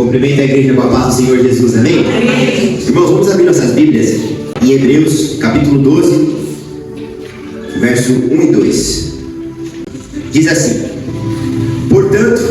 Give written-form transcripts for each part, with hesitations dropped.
Cumprimento a igreja com a paz do Senhor Jesus, amém? Amém. Irmãos, vamos abrir nossas Bíblias em Hebreus, capítulo 12, verso 1 e 2. Diz assim: portanto,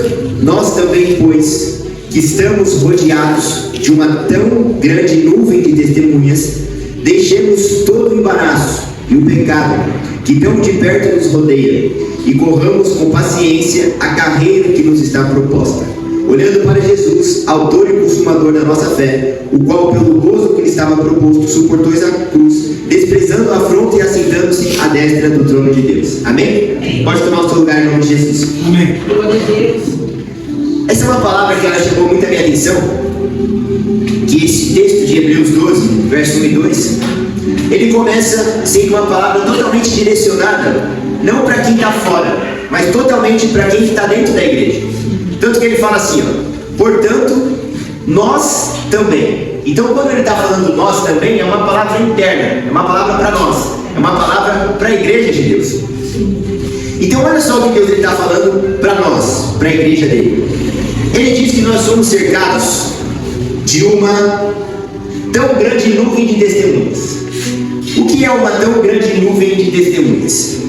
nós também, pois, que estamos rodeados de uma tão grande nuvem de testemunhas, deixemos todo o embaraço e o pecado que tão de perto nos rodeia, e corramos com paciência a carreira que nos está proposta, olhando para Jesus, autor e consumador da nossa fé, o qual, pelo gozo que lhe estava proposto, suportou a cruz, desprezando a afronta e assentando-se à destra do trono de Deus. Amém? Amém. Pode tomar o seu lugar em nome de Jesus. Amém. Glória a Deus. Essa é uma palavra que ela chamou muito a minha atenção, que esse texto de Hebreus 12, verso 1 e 2, ele começa sendo uma palavra totalmente direcionada, não para quem está fora, mas totalmente para quem está dentro da igreja. Tanto que ele fala assim, ó, portanto, nós também. Então, quando ele está falando nós também, é uma palavra interna, é uma palavra para nós, é uma palavra para a igreja de Deus. Então, olha só o que Deus está falando para nós, para a igreja dele. Ele diz que nós somos cercados de uma tão grande nuvem de testemunhas. O que é uma tão grande nuvem de testemunhas?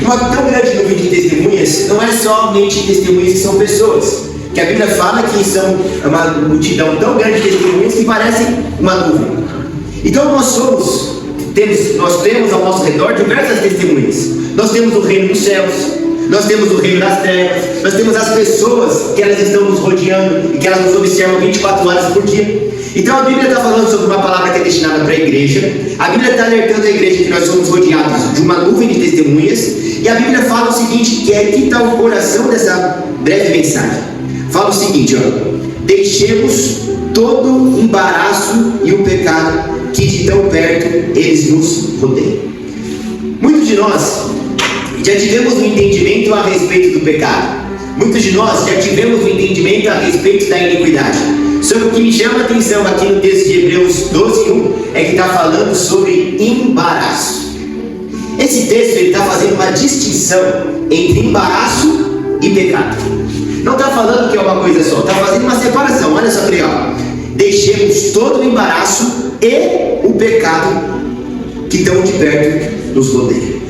Uma tão grande nuvem de testemunhas não é somente testemunhas que são pessoas, que a Bíblia fala que são uma multidão tão grande de testemunhas que parecem uma nuvem. Então nós temos ao nosso redor diversas testemunhas. Nós temos o reino dos céus, nós temos o reino das trevas, nós temos as pessoas que elas estão nos rodeando e que elas nos observam 24 horas por dia. Então a Bíblia está falando sobre uma palavra que é destinada para a igreja. A Bíblia está alertando a igreja que nós somos rodeados de uma nuvem de testemunhas. E a Bíblia fala o seguinte, que aqui está o coração dessa breve mensagem. Fala o seguinte, ó: deixemos todo o embaraço e o pecado que de tão perto eles nos rodeiam. Muitos de nós já tivemos um entendimento a respeito do pecado. Muitos de nós já tivemos um entendimento a respeito da iniquidade. Só que o que me chama a atenção aqui no texto de Hebreus 12:1 é que está falando sobre embaraço. Esse texto está fazendo uma distinção entre embaraço e pecado. Não está falando que é uma coisa só, está fazendo uma separação. Olha só aqui, ó: deixemos todo o embaraço e o pecado que tão de perto nos rodeia.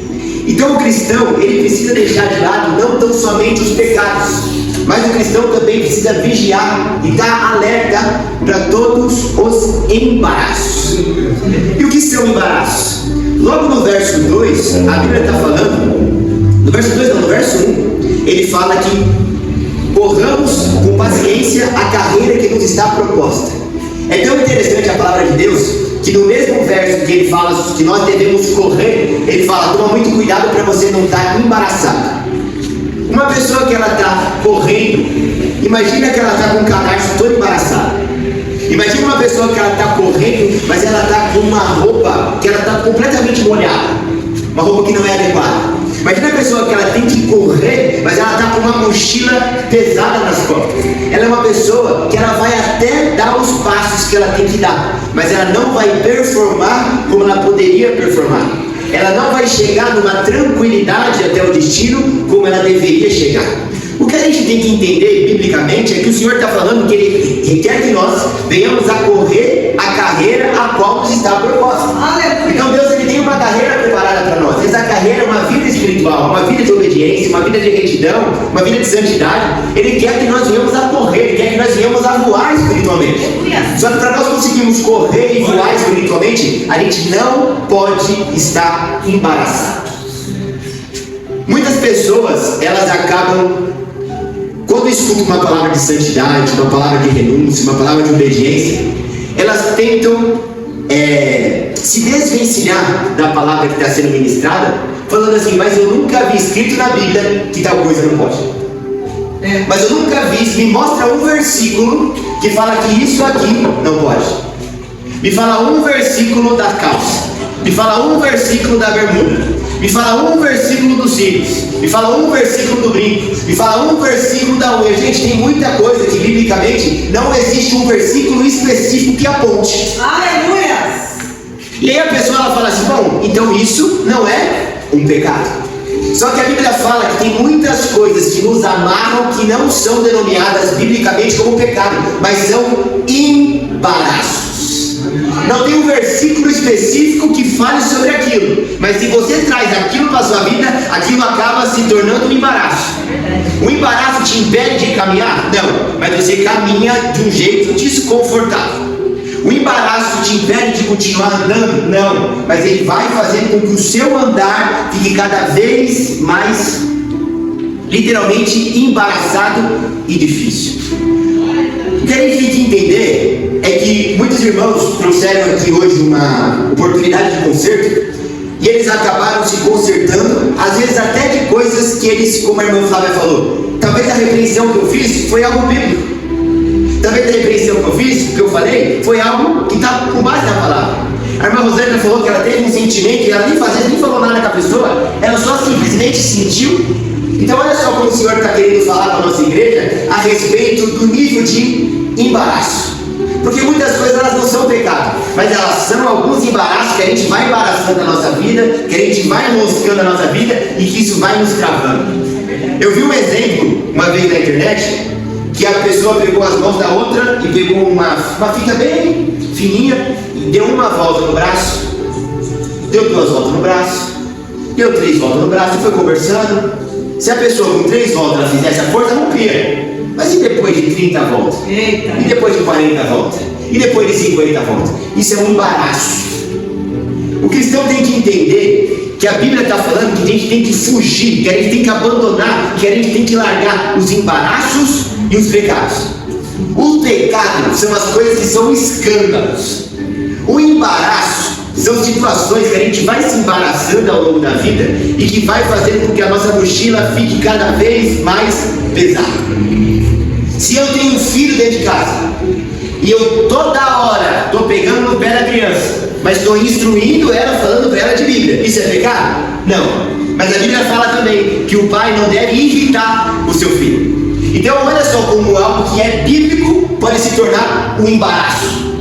Então o cristão, ele precisa deixar de lado não tão somente os pecados, mas o cristão também precisa vigiar e dar alerta para todos os embaraços. E o que são embaraços? Logo no verso 2, a Bíblia está falando, no verso 2 não, no verso 1, ele fala que corramos com paciência a carreira que nos está proposta. É tão interessante a palavra de Deus, que no mesmo verso que ele fala que nós devemos correr, ele fala: toma muito cuidado para você não estar embaraçado. Uma pessoa que ela está correndo, imagina que ela está com o cadarço todo embaraçado. Imagina uma pessoa que ela está correndo, mas ela está com uma roupa que ela está completamente molhada, uma roupa que não é adequada. Imagina a pessoa que ela tem que correr, mas ela está com uma mochila pesada nas costas. Ela é uma pessoa que ela vai até dar os passos que ela tem que dar, mas ela não vai performar como ela poderia performar. Ela não vai chegar numa tranquilidade até o destino como ela deveria chegar. O que a gente tem que entender biblicamente é que o Senhor está falando que Ele requer que nós venhamos a correr a carreira a qual nos está proposta. Então Deus, Ele tem uma carreira preparada para nós. Essa carreira é uma vida espiritual, uma vida de obediência, uma vida de retidão, uma vida de santidade. Ele quer que nós venhamos a correr, Ele quer que nós venhamos a voar espiritualmente. Só que para nós conseguirmos correr e voar espiritualmente, a gente não pode estar embaraçado. Muitas pessoas, elas acabam, quando escutam uma palavra de santidade, uma palavra de renúncia, uma palavra de obediência, elas tentam se desvencilhar da palavra que está sendo ministrada, falando assim: mas eu nunca vi escrito na Bíblia que tal coisa não pode. Mas eu nunca vi, me mostra um versículo que fala que isso aqui não pode. Me fala um versículo da calça, me fala um versículo da bermuda, me fala um versículo dos cílios, me fala um versículo do brinco, me fala um versículo da unha. Gente, tem muita coisa que biblicamente não existe um versículo específico que aponte. Aleluia! E aí a pessoa ela fala assim: bom, então isso não é um pecado. Só que a Bíblia fala que tem muitas coisas que nos amarram que não são denominadas biblicamente como pecado, mas são embaraços. Não tem um versículo específico que fale sobre aquilo, mas se você traz aquilo para a sua vida, aquilo acaba se tornando um embaraço. O embaraço te impede de caminhar? Não, mas você caminha de um jeito desconfortável. O embaraço te impede de continuar andando? Não, mas ele vai fazer com que o seu andar fique cada vez mais, literalmente, embaraçado e difícil. O que a gente tem que entender é que muitos irmãos trouxeram aqui hoje uma oportunidade de conserto, e eles acabaram se consertando, às vezes até de coisas que eles, como a irmã Flávia falou, talvez a repreensão que eu fiz foi algo bíblico. Talvez a repreensão que eu fiz, que eu falei, foi algo que está com base na palavra. A irmã Rosângela falou que ela teve um sentimento, e ela nem falou nada com a pessoa, ela só simplesmente sentiu. Então olha só como o Senhor está querendo falar para a nossa igreja a respeito do nível de embaraço. Porque muitas coisas elas não são pecado, mas elas são alguns embaraços que a gente vai embaraçando a nossa vida, que a gente vai enroscando a nossa vida e que isso vai nos travando. Eu vi um exemplo uma vez na internet, que a pessoa pegou as mãos da outra e pegou uma fita bem fininha e deu uma volta no braço, deu 2 voltas no braço, deu 3 voltas no braço e foi conversando. Se a pessoa com 3 voltas ela fizesse a força, rompia. Mas e depois de 30 voltas? Eita. E depois de 40 voltas? E depois de 50 voltas? Isso é um embaraço. O cristão tem que entender que a Bíblia está falando que a gente tem que fugir, que a gente tem que abandonar, que a gente tem que largar os embaraços e os pecados. O pecado são as coisas que são escândalos. O embaraço são situações que a gente vai se embaraçando ao longo da vida e que vai fazendo com que a nossa mochila fique cada vez mais pesada. Se eu tenho um filho dentro de casa e eu toda hora estou pegando no pé da criança, mas estou instruindo ela, falando para ela de Bíblia, isso é pecado? Não. Mas a Bíblia fala também que o pai não deve irritar o seu filho. Então olha só como algo que é bíblico pode se tornar um embaraço.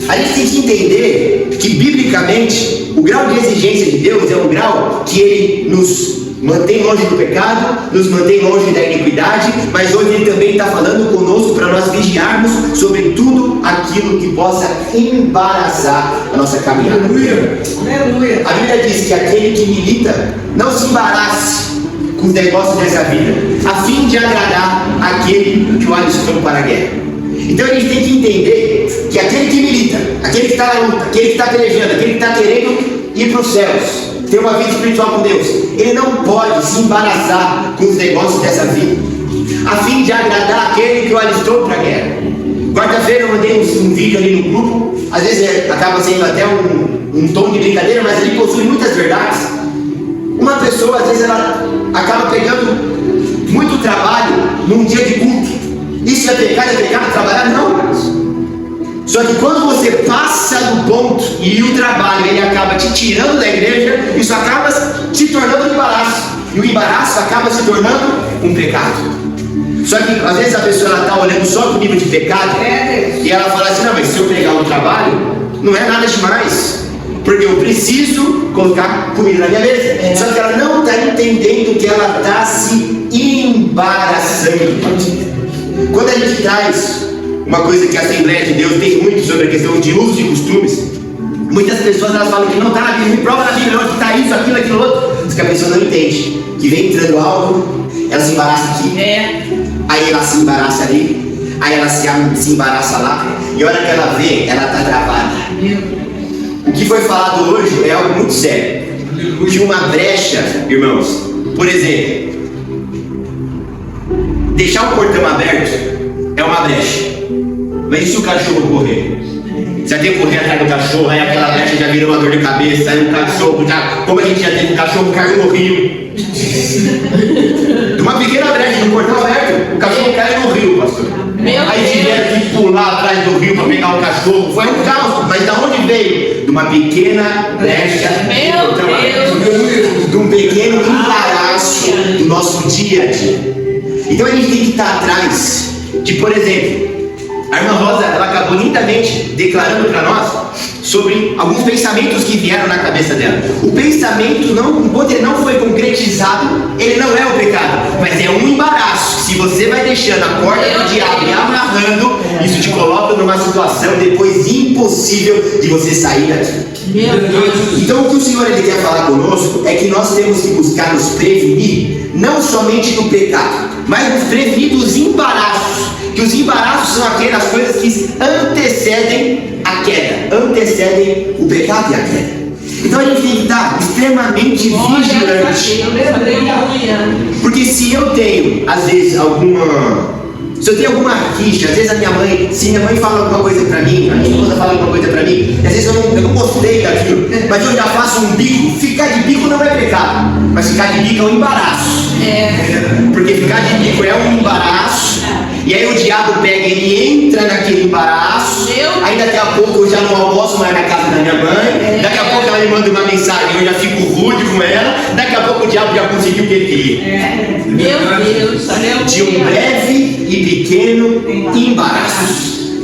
A gente tem que entender que biblicamente o grau de exigência de Deus é um grau que Ele nos mantém longe do pecado, nos mantém longe da iniquidade, mas hoje Ele também está falando conosco para nós vigiarmos sobre tudo aquilo que possa embaraçar a nossa caminhada. Aleluia. A Bíblia diz que aquele que milita não se embarace com os negócios dessa vida, a fim de agradar aquele que o alistou para a guerra. Então a gente tem que entender que aquele que milita, aquele que está na luta, aquele que está pelejando, aquele que está querendo ir para os céus, ter uma vida espiritual com Deus, ele não pode se embaraçar com os negócios dessa vida, a fim de agradar aquele que o alistou para a guerra. Quarta-feira eu mandei um vídeo ali no grupo, às vezes acaba sendo até um tom de brincadeira, mas ele possui muitas verdades. Uma pessoa, às vezes, ela acaba pegando muito trabalho num dia de culto. Isso é pecado trabalhar? Não. Só que quando você passa do ponto e o trabalho ele acaba te tirando da igreja, isso acaba se tornando um embaraço. E o embaraço acaba se tornando um pecado. Só que às vezes a pessoa está olhando só para o nível de pecado e ela fala assim, não, mas se eu pegar o trabalho, não é nada demais, porque eu preciso colocar comida na minha mesa. Só que ela não está entendendo que ela está se embaraçando. Quando a gente traz uma coisa que a Assembleia de Deus tem muito sobre a questão de usos e costumes, muitas pessoas elas falam que não está na Bíblia, me prova na Bíblia onde está isso, aquilo, outro. Mas que a pessoa não entende, que vem entrando algo, ela se embaraça aqui, aí ela se embaraça ali, aí ela se embaraça lá, e a hora que ela vê, ela está travada. O que foi falado hoje é algo muito sério, de uma brecha, irmãos. Por exemplo, deixar o portão aberto é uma brecha. Mas e se o cachorro correr? Já tem que correr atrás do cachorro, aí aquela brecha já virou uma dor de cabeça, aí o cachorro já, como a gente já teve um cachorro, caiu no rio. De uma pequena brecha no portão aberto, o cachorro caiu no rio, pastor. Aí tiveram que pular atrás do rio para pegar o cachorro. Foi um caos, mas da onde veio? De uma pequena brecha no portão aberto. De um pequeno embaraço do nosso dia a dia. Então a gente tem que estar atrás de, por exemplo, a irmã Rosa, ela acabou lindamente declarando para nós sobre alguns pensamentos que vieram na cabeça dela. O pensamento, enquanto ele não foi concretizado, ele não é o pecado, mas é um embaraço. Se você vai deixando a corda do diabo e amarrando, isso te coloca numa situação depois impossível de você sair daqui. Então o que o Senhor ele quer falar conosco é que nós temos que buscar nos prevenir, não somente do pecado, mas nos prevenir dos embaraços. Que os embaraços são aquelas coisas que antecedem a queda, antecedem o pecado e a queda. Então a gente tem que estar extremamente vigilante. Porque se eu tenho, às vezes, se eu tenho alguma rixa, às vezes se minha mãe fala alguma coisa pra mim, a minha esposa fala alguma coisa pra mim, às vezes eu não gostei daquilo, mas eu já faço um bico. Ficar de bico não é pecado, mas ficar de bico é um embaraço. Porque ficar de bico é um embaraço, e aí o diabo pega, ele entra naquele embaraço, aí daqui a pouco eu já não almoço mais na casa da minha mãe, daqui a pouco ela me manda uma mensagem, eu já fico rude com ela, daqui a pouco o diabo já conseguiu o que ele queria. Meu Deus, de um breve e pequeno embaraço.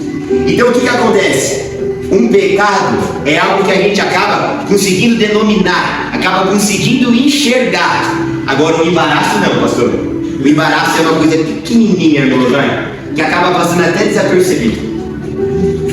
Então o que acontece? Um pecado é algo que a gente acaba conseguindo denominar, acaba conseguindo enxergar. Agora um embaraço não, pastor. O embaraço é uma coisa pequenininha, irmão, que acaba passando até desapercebido.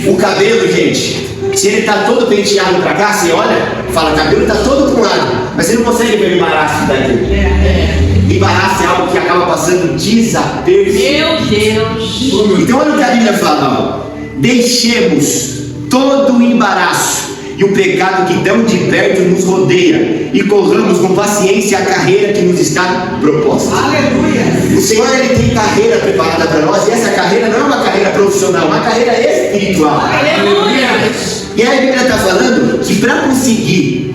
O cabelo, gente, se ele está todo penteado para cá, você olha, fala, o cabelo está todo para um lado, mas você não consegue ver o embaraço daqui. Embaraço é algo que acaba passando desapercebido. Meu Deus! Então olha o que a Bíblia fala, ó. Deixemos todo o embaraço e o pecado que tão de perto nos rodeia e corramos com paciência a carreira que nos está proposta. Aleluia! O Senhor ele tem carreira preparada para nós, e essa carreira não é uma carreira profissional, é uma carreira espiritual. Aleluia! E aí a Bíblia está falando que para conseguir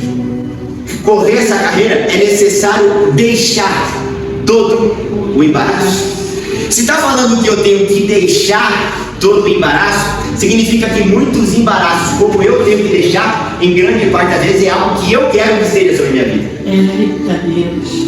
correr essa carreira é necessário deixar todo o embaraço. Se está falando que eu tenho que deixar todo o embaraço, significa que muitos embaraços, como eu tenho que deixar, em grande parte das vezes é algo que eu quero que esteja sobre a minha vida.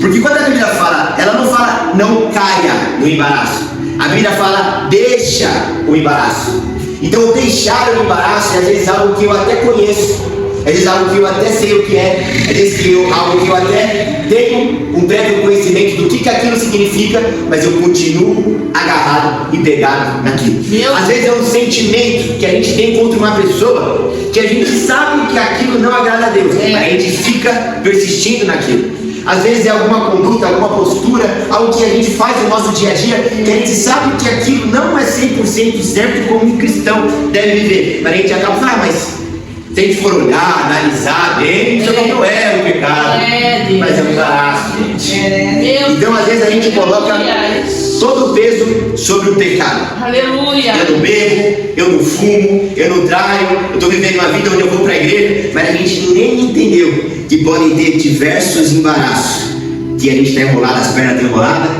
Porque quando a Bíblia fala, ela não fala não caia no embaraço. A Bíblia fala deixa o embaraço. Então deixar o embaraço é às vezes algo que eu até conheço, às vezes algo que eu até sei o que é, às vezes algo que eu até tenho um prévio conhecimento do que aquilo significa, mas eu continuo agarrado e pegado naquilo. Às vezes é um sentimento que a gente tem contra uma pessoa que a gente sabe que aquilo não agrada a Deus, mas a gente fica persistindo naquilo. Às vezes é alguma conduta, alguma postura, algo que a gente faz no nosso dia a dia, que a gente sabe que aquilo não é 100% certo como um cristão deve viver, mas a gente acaba falando, mas se a gente for olhar, analisar bem, isso não é um pecado, mas é um embaraço, gente. Então às vezes a gente coloca todo o peso sobre o pecado. Aleluia! Eu não bebo, eu não fumo, eu não traio, eu estou vivendo uma vida onde eu vou para a igreja, mas a gente nem entendeu que podem ter diversos embaraços, que a gente está enrolado, as pernas estão enroladas,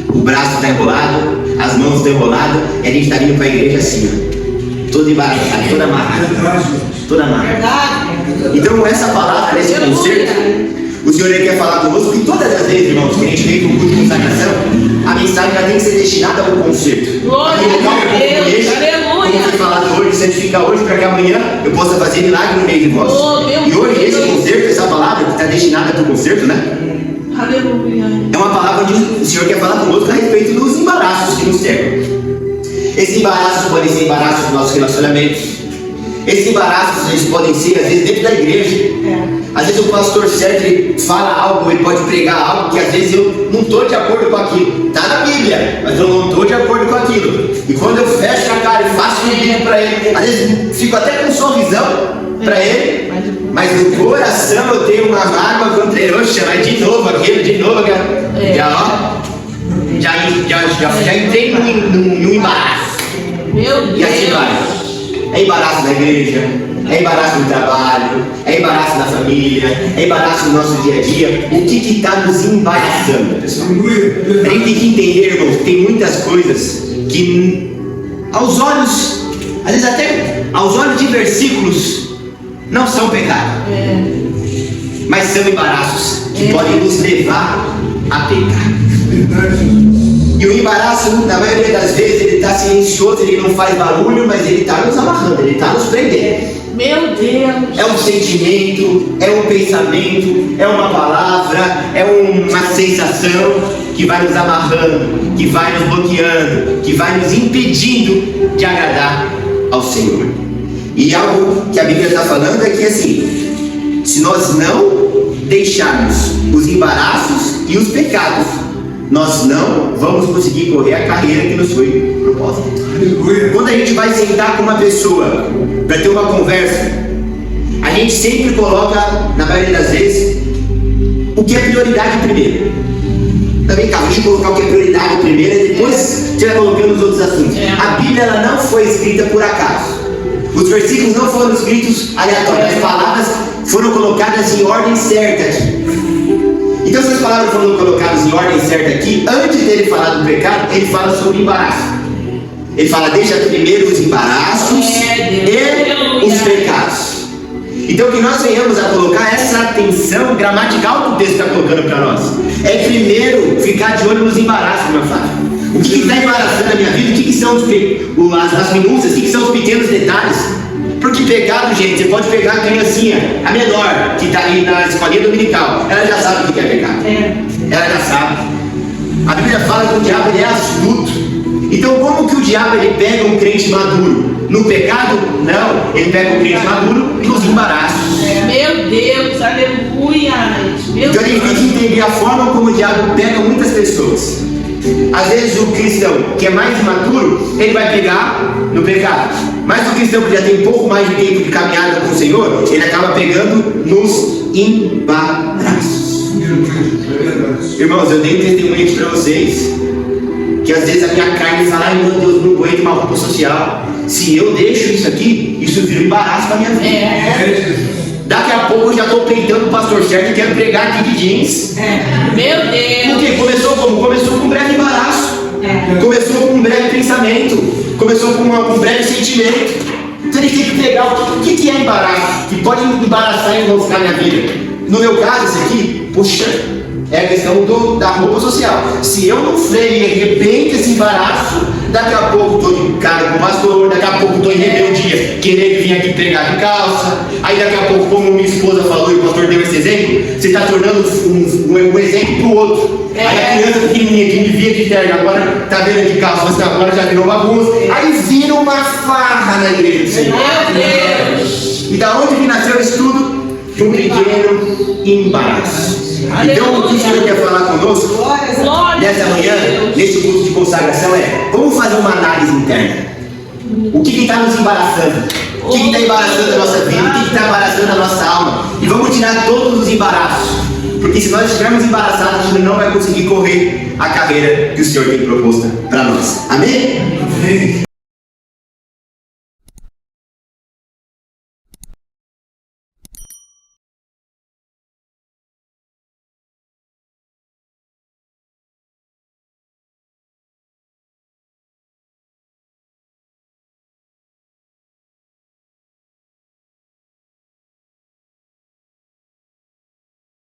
o braço está enrolado, as mãos estão enroladas, e a gente está vindo para a igreja assim, ó, todo embaraçado, toda amarrada. Então essa palavra, esse concerto, o Senhor ele quer falar conosco, que todas as vezes, irmãos, que a gente vem para o culto de consagração, a mensagem já tem que ser destinada ao concerto. Glória a Deus, aleluia! Como foi falado hoje, santificar hoje para que amanhã eu possa fazer milagre no meio de vós. E hoje esse concerto, essa palavra que está destinada para o concerto, né? Aleluia! É uma palavra onde o Senhor quer falar conosco a respeito dos embaraços que nos cercam. Esses embaraços podem ser embaraços dos nossos relacionamentos. Esses embaraços eles podem ser, às vezes, dentro da igreja. Às vezes o pastor certo ele fala algo, ele pode pregar algo que às vezes eu não estou de acordo com aquilo. Está na Bíblia, mas eu não estou de acordo com aquilo. E quando eu fecho a cara e faço um vídeo para ele, às vezes fico até com um sorrisão para ele, mas no coração eu tenho uma mágoa contra ele. Oxa, mas de novo aquilo, de novo aquilo. Já entrei num embaraço. Meu Deus. E assim vai. É embaraço da igreja, é embaraço do trabalho, é embaraço da família, é embaraço do nosso dia a dia. O que está nos embaraçando, pessoal? A gente tem que entender, irmãos, que tem muitas coisas que aos olhos, às vezes até aos olhos de versículos, não são pecado, mas são embaraços que podem nos levar a pecar. E o embaraço, na maioria das vezes, ele está silencioso, ele não faz barulho, mas ele está nos amarrando, ele está nos prendendo. Meu Deus. É um sentimento, é um pensamento, é uma palavra, é uma sensação que vai nos amarrando, que vai nos bloqueando, que vai nos impedindo de agradar ao Senhor. E algo que a Bíblia está falando é que assim, se nós não deixarmos os embaraços e os pecados, nós não vamos conseguir correr a carreira que nos foi proposta. Quando a gente vai sentar com uma pessoa para ter uma conversa, a gente sempre coloca, na maioria das vezes, o que é prioridade primeiro. Também cá, deixa eu colocar o que é prioridade primeiro e depois você vai colocando os outros assuntos. A Bíblia ela não foi escrita por acaso. Os versículos não foram escritos aleatórios. As palavras foram colocadas em ordem certa aqui. Então, se as palavras foram colocadas em ordem certa aqui, antes dele falar do pecado, ele fala sobre embaraço. Ele fala, deixa primeiro os embaraços e os pecados. Então, que nós venhamos a colocar essa atenção gramatical que o texto está colocando para nós. É primeiro ficar de olho nos embaraços, meu Flávio. O que está embaraçando a minha vida? O que são as minúcias? O que são os pequenos detalhes? Porque pecado, gente, você pode pegar a criancinha, a menor, que está ali na escolinha dominical. Ela já sabe o que é pecado. Ela já sabe. A Bíblia fala que o diabo ele é astuto. Então, como que o diabo ele pega um crente maduro? No pecado? Não. Ele pega um crente maduro nos embaraços. Meu Deus, aleluia. Então, a gente tem que entender a forma como o diabo pega muitas pessoas. Às vezes o cristão que é mais imaturo, ele vai pegar no pecado. Mas o cristão que já tem um pouco mais de tempo de caminhada com o Senhor, ele acaba pegando nos embaraços. Irmãos, eu dei um testemunho aqui para vocês, que às vezes a minha carne fala, ai meu Deus, não aguento uma roupa social. Se eu deixo isso aqui, isso vira um embaraço para minha vida. Daqui a pouco eu já estou peitando o pastor certo e quero pregar aqui de jeans. Meu Deus. Porque começou como? Começou com um breve embaraço. Começou com um breve pensamento. Começou com um breve sentimento. Então a gente tem que pegar o que é embaraço, que pode embaraçar e não ficar na minha vida. No meu caso, esse aqui, puxa, é a questão da roupa social. Se eu não freio e arrebento esse embaraço, daqui a pouco estou de cara com o pastor, daqui a pouco estou em rebeldia, querendo vir aqui pregar de calça. Aí daqui a pouco, como minha esposa falou e o pastor deu esse exemplo, você está tornando um exemplo para o outro. Aí a criança pequenininha que me via de terno, agora está vendo de calça, mas agora já virou bagunça. Aí vira uma farra na igreja do Senhor. Meu Deus. E da onde que nasceu isso tudo? De um pequeno embaraço. Então, o que o Senhor quer falar conosco nessa manhã, nesse culto de consagração, é vamos fazer uma análise interna. O que está nos embaraçando? O que está embaraçando a nossa vida? O que está embaraçando a nossa alma? E vamos tirar todos os embaraços. Porque se nós estivermos embaraçados, a gente não vai conseguir correr a carreira que o Senhor tem proposta para nós. Amém?